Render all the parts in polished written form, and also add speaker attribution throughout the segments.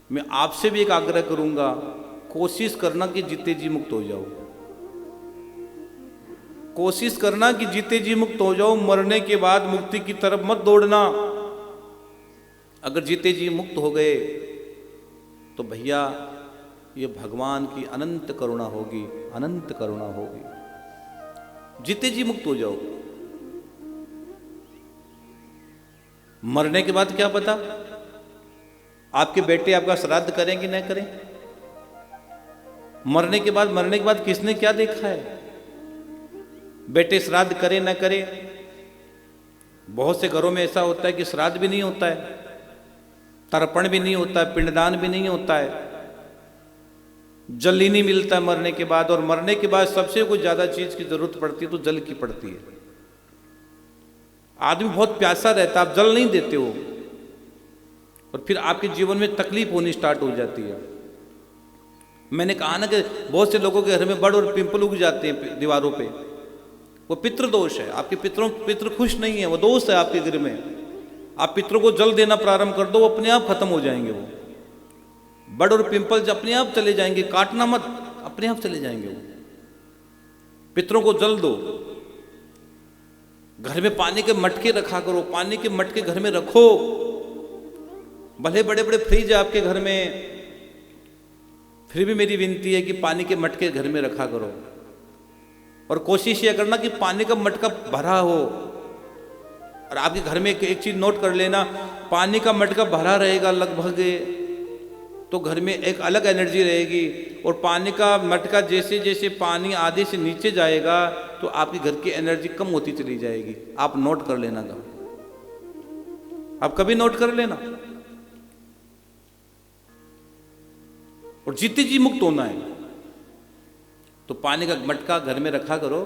Speaker 1: मैं आपसे भी एक आग्रह करूंगा, कोशिश करना कि जीते जी मुक्त हो जाओ। कोशिश करना कि जीते जी मुक्त हो जाओ। मरने के बाद मुक्ति की तरफ मत दौड़ना। अगर जीते जी मुक्त हो गए तो भैया ये भगवान की अनंत करुणा होगी, अनंत करुणा होगी। जीते जी मुक्त हो जाओ। मरने के बाद क्या पता आपके बेटे आपका श्राद्ध करें कि न करें। मरने के बाद किसने क्या देखा है। बेटे श्राद्ध करे न करे। बहुत से घरों में ऐसा होता है कि श्राद्ध भी नहीं होता है, तर्पण भी नहीं होता है, पिंडदान भी नहीं होता है, जल ही नहीं मिलता मरने के बाद। और मरने के बाद सबसे कुछ ज्यादा चीज की जरूरत पड़ती है तो जल की पड़ती है। आदमी बहुत प्यासा रहता है, आप जल नहीं देते हो और फिर आपके जीवन में तकलीफ होनी स्टार्ट हो जाती है। मैंने कहा ना कि बहुत से लोगों के घर में बड़ और पिंपल उग जाते हैं दीवारों पे, वो पितृ दोष है। आपके पितृ खुश नहीं है, वो दोष है आपके घर में। आप पितरों को जल देना प्रारंभ कर दो, वो अपने आप खत्म हो जाएंगे। वो बड़ और पिंपल अपने आप चले जाएंगे, काटना मत, अपने आप चले जाएंगे। वो पितरों को जल दो। घर में पानी के मटके रखा करो, पानी के मटके घर में रखो। भले बड़े बड़े फ्रिज है आपके घर में, फिर भी मेरी विनती है कि पानी के मटके घर में रखा करो। और कोशिश यह करना कि पानी का मटका भरा हो। और आपके घर में एक चीज नोट कर लेना, पानी का मटका भरा रहेगा लगभग तो घर में एक अलग एनर्जी रहेगी। और पानी का मटका जैसे जैसे पानी आधे से नीचे जाएगा तो आपके घर की एनर्जी कम होती चली जाएगी। आप नोट कर लेना, आप कभी नोट कर लेना। और जीते जी मुक्त होना है तो पानी का मटका घर में रखा करो।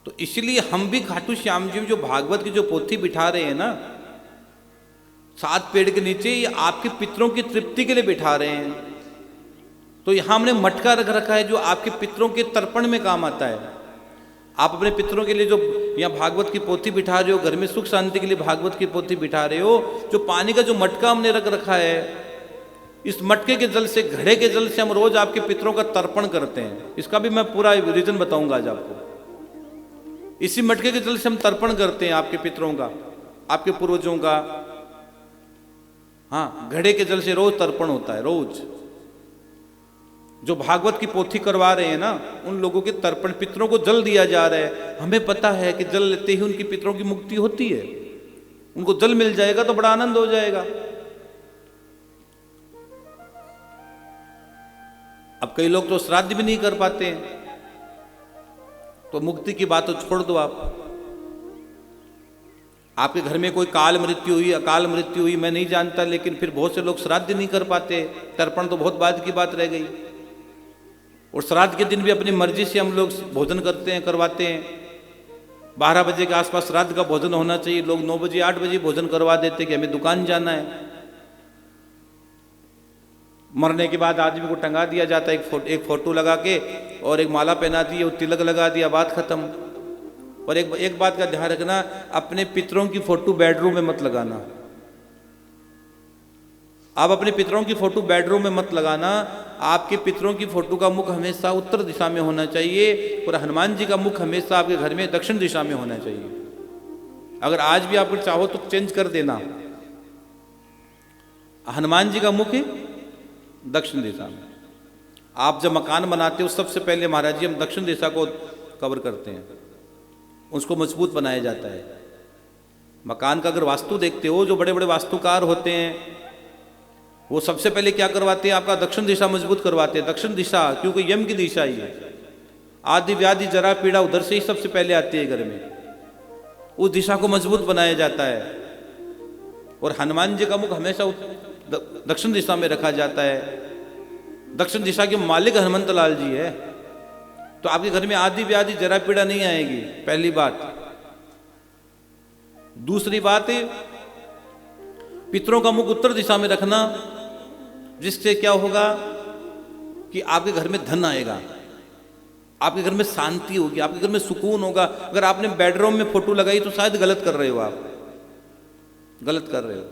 Speaker 1: तो इसलिए हम भी खाटू श्याम जी में जो भागवत की जो पोथी बिठा रहे हैं ना, 7 पेड़ के नीचे, ये आपके पितरों की तृप्ति के लिए बिठा रहे हैं। तो यहां हमने मटका रख रखा है जो आपके पितरों के तर्पण में काम आता है। आप अपने पितरों के लिए जो यहाँ भागवत की पोथी बिठा रहे हो, घर में सुख शांति के लिए भागवत की पोथी बिठा रहे हो, जो पानी का जो मटका हमने रख रखा है, इस मटके के जल से, घड़े के जल से हम रोज आपके पितरों का तर्पण करते हैं। इसका भी मैं पूरा रीजन बताऊंगा आज आपको। इसी मटके के जल से हम तर्पण करते हैं आपके पितरों का, आपके पूर्वजों का। हाँ, घड़े के जल से रोज तर्पण होता है, रोज। जो भागवत की पोथी करवा रहे हैं ना, उन लोगों के तर्पण, पितरों को जल दिया जा रहा है। हमें पता है कि जल लेते ही उनकी पितरों की मुक्ति होती है। उनको जल मिल जाएगा तो बड़ा आनंद हो जाएगा। अब कई लोग तो श्राद्ध भी नहीं कर पाते हैं, तो मुक्ति की बात तो छोड़ दो आप। आपके घर में कोई काल मृत्यु हुई, अकाल मृत्यु हुई, मैं नहीं जानता, लेकिन फिर बहुत से लोग श्राद्ध नहीं कर पाते। तर्पण तो बहुत बाद की बात रह गई। और श्राद्ध के दिन भी अपनी मर्जी से हम लोग भोजन करते हैं, करवाते हैं। 12 बजे के आसपास श्राद्ध का भोजन होना चाहिए। लोग 9 बजे 8 बजे भोजन करवा देते कि हमें दुकान जाना है। मरने के बाद आदमी को टंगा दिया जाता है, एक फोटो लगा के और एक माला पहना दी और तिलक लगा दिया, बात खत्म। और एक बात का ध्यान रखना, अपने पितरों की फोटो बेडरूम में मत लगाना। आप अपने पितरों की फोटो बेडरूम में मत लगाना। आपके पितरों की फोटो का मुख हमेशा उत्तर दिशा में होना चाहिए और हनुमान जी का मुख हमेशा आपके घर में दक्षिण दिशा में होना चाहिए। अगर आज भी आप चाहो तो चेंज कर देना, हनुमान जी का मुख दक्षिण दिशा में। आप जब मकान बनाते हो सबसे पहले महाराज जी हम दक्षिण दिशा को कवर करते हैं, उसको मजबूत बनाया जाता है। मकान का अगर वास्तु देखते हो, जो बड़े बड़े वास्तुकार होते हैं वो सबसे पहले क्या करवाते हैं, आपका दक्षिण दिशा मजबूत करवाते हैं। दक्षिण दिशा क्योंकि यम की दिशा ही है। आदि व्याधि जरा पीड़ा उधर से ही सबसे पहले आती है घर में। उस दिशा को मजबूत बनाया जाता है। और हनुमान जी का मुख हमेशा दक्षिण दिशा में रखा जाता है। दक्षिण दिशा के मालिक हनुमंत लाल जी है, तो आपके घर में आदि व्याधि जरा पीड़ा नहीं आएगी, पहली बात। दूसरी बात, पितरों का मुख उत्तर दिशा में रखना, जिससे क्या होगा कि आपके घर में धन आएगा, आपके घर में शांति होगी, आपके घर में सुकून होगा। अगर आपने बेडरूम में फोटो लगाई तो शायद गलत कर रहे हो, आप गलत कर रहे हो।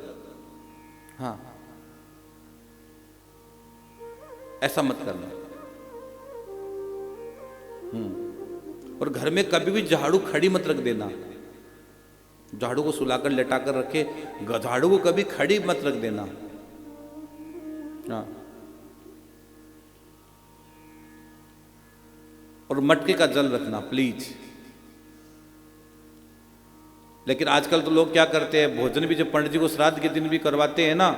Speaker 1: हाँ, ऐसा मत करना। और घर में कभी भी झाड़ू खड़ी मत रख देना। झाड़ू को सुलाकर लेटाकर रखे, झाड़ू को कभी खड़ी मत रख देना। हाँ। और मटके का जल रखना प्लीज। लेकिन आजकल तो लोग क्या करते हैं, भोजन भी जब पंडित जी को श्राद्ध के दिन भी करवाते हैं ना,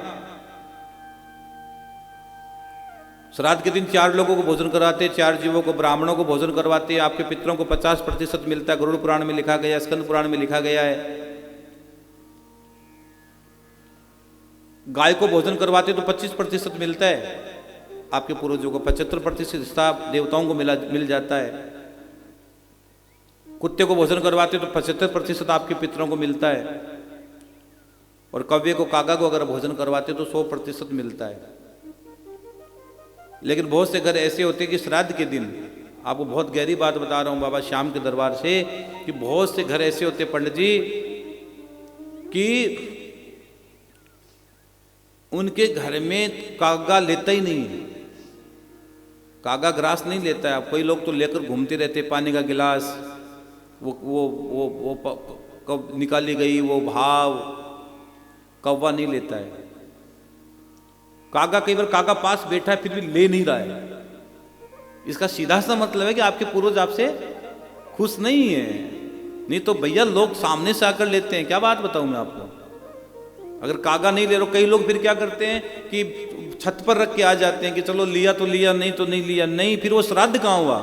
Speaker 1: श्राद्ध के दिन 4 लोगों को भोजन कराते हैं, 4 जीवों को, ब्राह्मणों को भोजन करवाते हैं। आपके पितरों को 50% मिलता है, गरुड़ पुराण में लिखा गया है, स्कंद पुराण में लिखा गया है। गाय को भोजन करवाते तो 25% मिलता है आपके पूर्वजों को, 75% हिस्सा देवताओं को मिल जाता है। कुत्ते को भोजन करवाते तो 75% आपके पितरों को मिलता है। और कव्वे को, कागा को अगर भोजन करवाते तो 100% मिलता है। लेकिन बहुत से घर ऐसे होते हैं कि श्राद्ध के दिन, आपको बहुत गहरी बात बता रहा हूं बाबा श्याम के दरबार से, कि बहुत से घर ऐसे होते पंडित जी कि उनके घर में कागा लेता ही नहीं है, कागा ग्रास नहीं लेता है। अब कई लोग तो लेकर घूमते रहते, पानी का गिलास, वो कब निकाली गई वो भाव, कौवा नहीं लेता है। कागा, कई बार कागा पास बैठा है फिर भी ले नहीं रहा है। इसका सीधा सा मतलब है कि आपके पूर्वज आपसे खुश नहीं है। नहीं तो भैया लोग सामने से आकर लेते हैं। क्या बात बताऊं मैं आपको, अगर कागा नहीं ले रहे, कई लोग फिर क्या करते हैं कि छत पर रख के आ जाते हैं कि चलो लिया तो लिया, नहीं तो नहीं लिया। नहीं, फिर वो श्राद्ध कहां हुआ?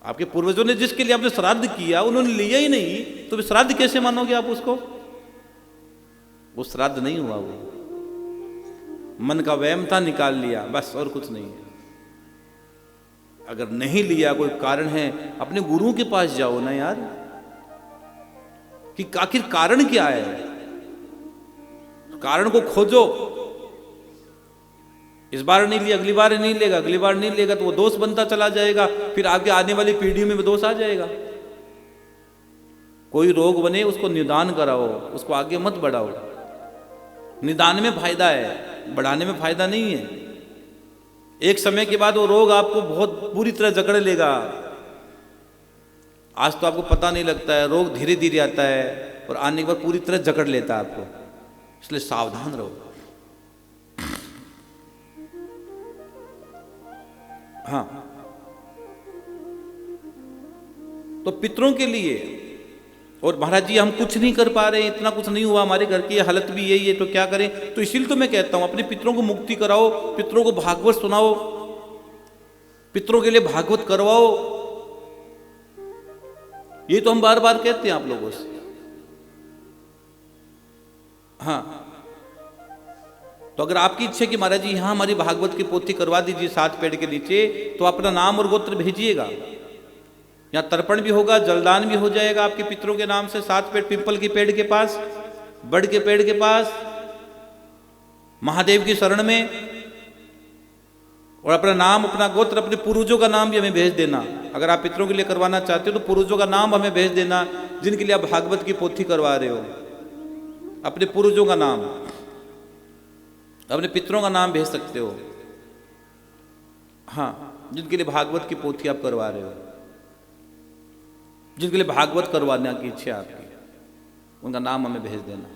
Speaker 1: आपके पूर्वजों ने जिसके लिए आपने श्राद्ध किया उन्होंने लिया ही नहीं, तो श्राद्ध कैसे मानोगे आप उसको? वो श्राद्ध नहीं हुआ, वो मन का वहम था, निकाल लिया बस, और कुछ नहीं है। अगर नहीं लिया, कोई कारण है, अपने गुरुओं के पास जाओ ना यार, कि आखिर कारण क्या है, कारण को खोजो। इस बार नहीं लिया, अगली बार नहीं लेगा, अगली बार नहीं लेगा तो वो दोष बनता चला जाएगा, फिर आगे आने वाली पीढ़ी में दोष आ जाएगा। कोई रोग बने उसको निदान कराओ, उसको आगे मत बढ़ाओ। निदान में फायदा है, बढ़ाने में फायदा नहीं है। एक समय के बाद वो रोग आपको बहुत बुरी तरह जकड़ लेगा। आज तो आपको पता नहीं लगता है, रोग धीरे धीरे आता है और आने के बाद पूरी तरह जकड़ लेता है आपको। इसलिए सावधान रहो। हाँ, तो पितरों के लिए, और महाराज जी हम कुछ नहीं कर पा रहे, इतना कुछ नहीं हुआ, हमारे घर की हालत भी यही है, तो क्या करें? तो इसीलिए तो मैं कहता हूं अपने पितरों को मुक्ति कराओ, पितरों को भागवत सुनाओ, पितरों के लिए भागवत करवाओ। ये तो हम बार बार कहते हैं आप लोगों से। हाँ, तो अगर आपकी इच्छा है कि महाराज जी यहाँ हमारी भागवत की पोथी करवा दीजिए 7 पेड़ के नीचे, तो अपना नाम और गोत्र भेजिएगा। यहाँ तर्पण भी होगा, जलदान भी हो जाएगा आपके पितरों के नाम से। 7 पेड़, पीपल के पेड़ के पास, बड़ के पेड़ के पास, महादेव की शरण में। और अपना नाम, अपना गोत्र, अपने पूर्वजों का नाम भी हमें भेज देना। अगर आप पितरों के लिए करवाना चाहते हो तो पूर्वजों का नाम हमें भेज देना, जिनके लिए आप भागवत की पोथी करवा रहे हो। अपने पूर्वजों का नाम, अपने पितरों का नाम भेज सकते हो। हाँ, जिनके लिए भागवत की पोथी आप करवा रहे हो, जिनके लिए भागवत करवाने की इच्छा है आपकी, उनका नाम हमें भेज देना।